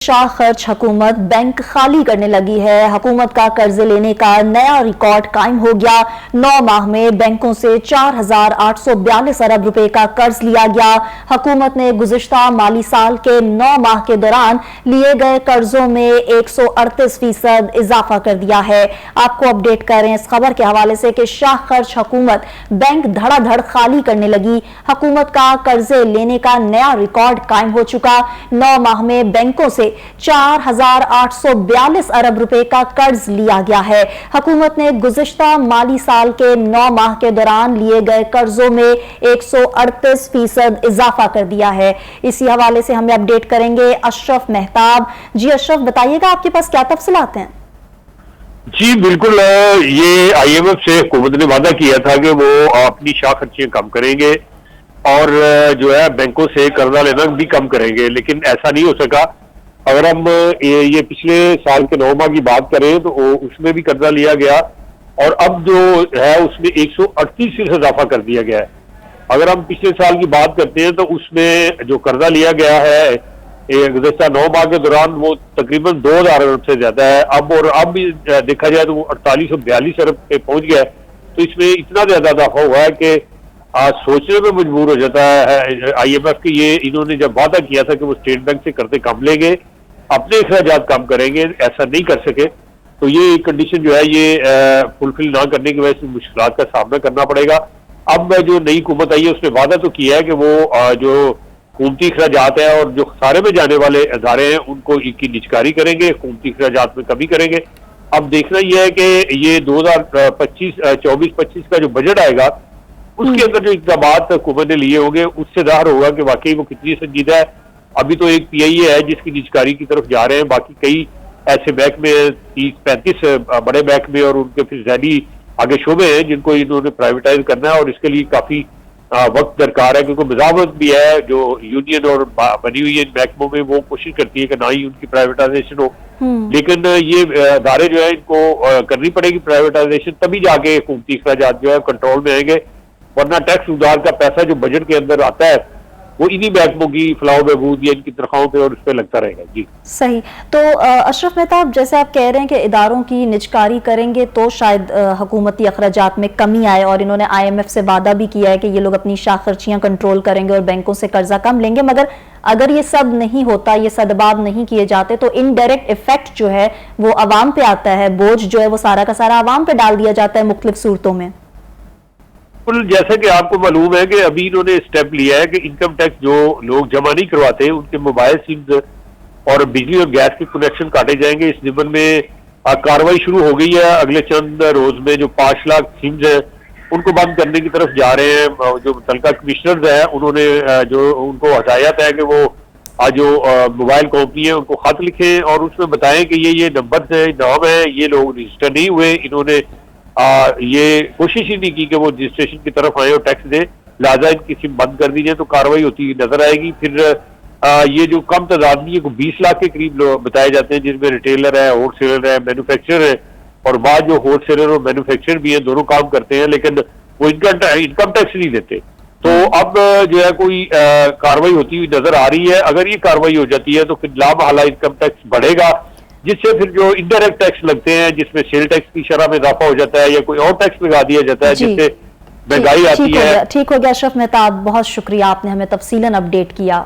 शाह खर्च हुकूमत बैंक खाली करने लगी है। हुकूमत का कर्ज लेने का नया रिकॉर्ड कायम हो गया। 9 माह में बैंकों से 4,842 अरब रुपए का कर्ज लिया गया। हुकूमत ने गुज़िश्ता माली साल के 9 माह के दौरान लिए गए कर्जों में 138% इजाफा कर दिया है। आपको अपडेट कर रहे हैं इस खबर के हवाले से कि शाह खर्च हुकूमत बैंक धड़ाधड़ खाली करने लगी। हुकूमत का कर्जे लेने का नया रिकॉर्ड कायम हो चुका। 9 माह में बैंकों से 4,842 अरब रुपए का कर्ज लिया गया है। हुकूमत ने गुज़िश्ता माली साल के 9 माह के दौरान लिए गए कर्जों में 138% इजाफा कर दिया है। इसी हवाले से हमें अपडेट करेंगे अशरफ मेहताब। जी अशरफ, बताइएगा आपके पास क्या तफसीलात हैं? जी बिल्कुल, ये IMF से हुकूमत ने वादा किया था कि वो अपनी शाह खर्चियां कम करेंगे और जो है बैंकों से कर्जा लेना भी कम करेंगे, लेकिन ऐसा नहीं हो सका। अगर हम ये पिछले साल के 9 माह की बात करें तो उसमें भी कर्जा लिया गया और अब जो है उसमें 138% इजाफा कर दिया गया है। अगर हम पिछले साल की बात करते हैं तो उसमें जो कर्जा लिया गया है गुज़श्ता 9 माह के दौरान वो तकरीबन 2,000 अरब से ज्यादा है। अब भी देखा जाए तो वो 4842 अरब पे पहुंच गया है। तो इसमें इतना ज्यादा इजाफा हुआ है कि सोचने में मजबूर हो जाता है IMF के। ये इन्होंने जब वादा किया था कि वो स्टेट बैंक से कर्जे कम लेंगे, अपने अखराजात कम करेंगे, ऐसा नहीं कर सके। तो ये कंडीशन जो है ये फुलफिल ना करने की वजह से मुश्किलात का सामना करना पड़ेगा। अब जो नई हुकूमत आई है उसने वादा तो किया है कि वो जो हुकूमती अखराजात है और जो खसारे में जाने वाले अदारे हैं उनको इनकी निजकारी करेंगे, हुकूमती अखराजात में कमी करेंगे। अब देखना यह है कि ये 2024-25 का जो बजट आएगा उसके अंदर जो इक़दामात हुकूमत ने लिए होंगे उससे ज़ाहिर होगा कि वाकई वो कितनी संजीदा है। अभी तो एक PIA है जिसकी निजकारी की तरफ जा रहे हैं, बाकी कई ऐसे बैंक में 30-35 बड़े बैंक में और उनके फिर ज़ैली आगे शोबे हैं जिनको इन्होंने प्राइवेटाइज करना है और इसके लिए काफी वक्त दरकार है, क्योंकि मज़ामत भी है जो यूनियन और बनी हुई इन महकमों में वो कोशिश करती है कि ना ही उनकी प्राइवेटाइजेशन हो। लेकिन ये अदारे जो है इनको करनी पड़ेगी प्राइवेटाइजेशन, तभी जाके हुकूमती अखराजात जो है कंट्रोल में आएंगे, वरना टैक्स उधार का पैसा जो बजट के अंदर आता है वो इन्हीं महकमों की फलाह बहबूद या इनकी तनख्वाहों पे और उस पर लगता रहेगा। जी सही। तो अशरफ मेहताब, जैसे आप कह रहे हैं कि इदारों की निजकारी करेंगे तो शायद हुकूमती अखराजात में कमी आए और इन्होंने IMF से वादा भी किया है कि ये लोग अपनी शाह खर्चियां कंट्रोल करेंगे और बैंकों से कर्जा कम लेंगे, मगर अगर ये सब नहीं होता, ये सदबाब नहीं किए जाते तो इनडायरेक्ट इफेक्ट जो है वो अवाम पे आता है, बोझ जो है वो सारा का सारा अवाम पे डाल दिया जाता है मुख्तलिफ सूरतों में। जैसा कि आपको मालूम है कि अभी इन्होंने स्टेप लिया है कि इनकम टैक्स जो लोग जमा नहीं करवाते उनके मोबाइल सिम्स और बिजली और गैस के कनेक्शन काटे जाएंगे। इस जिम्मन में कार्रवाई शुरू हो गई है। अगले चंद रोज में जो 5 लाख सिम्स है उनको बंद करने की तरफ जा रहे हैं। जो मुतल्लिका कमिश्नर है उन्होंने जो उनको हदायत है कि वो जो मोबाइल कंपनी है उनको खत लिखें और उसमें बताएं कि ये नंबर है, नाम है, ये लोग रजिस्टर नहीं हुए। इन्होंने ये कोशिश ही नहीं की कि वो रजिस्ट्रेशन की तरफ आए और टैक्स दे, लिहाजा इनकी सिम बंद कर दी जाए तो कार्रवाई होती नजर आएगी। फिर ये जो कम तादाद में को 20 लाख के करीब बताए जाते हैं जिनमें रिटेलर है, होलसेलर है, मैन्युफैक्चरर है और बाद जो होलसेलर और मैन्युफैक्चरर भी है, दोनों काम करते हैं लेकिन वो इनकम टैक्स नहीं देते। तो अब जो है कोई कार्रवाई होती हुई नजर आ रही है। अगर ये कार्रवाई हो जाती है तो फिर लामहला इनकम टैक्स बढ़ेगा, जिससे फिर जो इनडायरेक्ट टैक्स लगते हैं जिसमें सेल टैक्स की शरह में इजाफा हो जाता है या कोई और टैक्स लगा दिया जाता है जिससे महंगाई आती है। ठीक हो गया अशरफ मेहताब, बहुत शुक्रिया, आपने हमें तफसीलन अपडेट किया।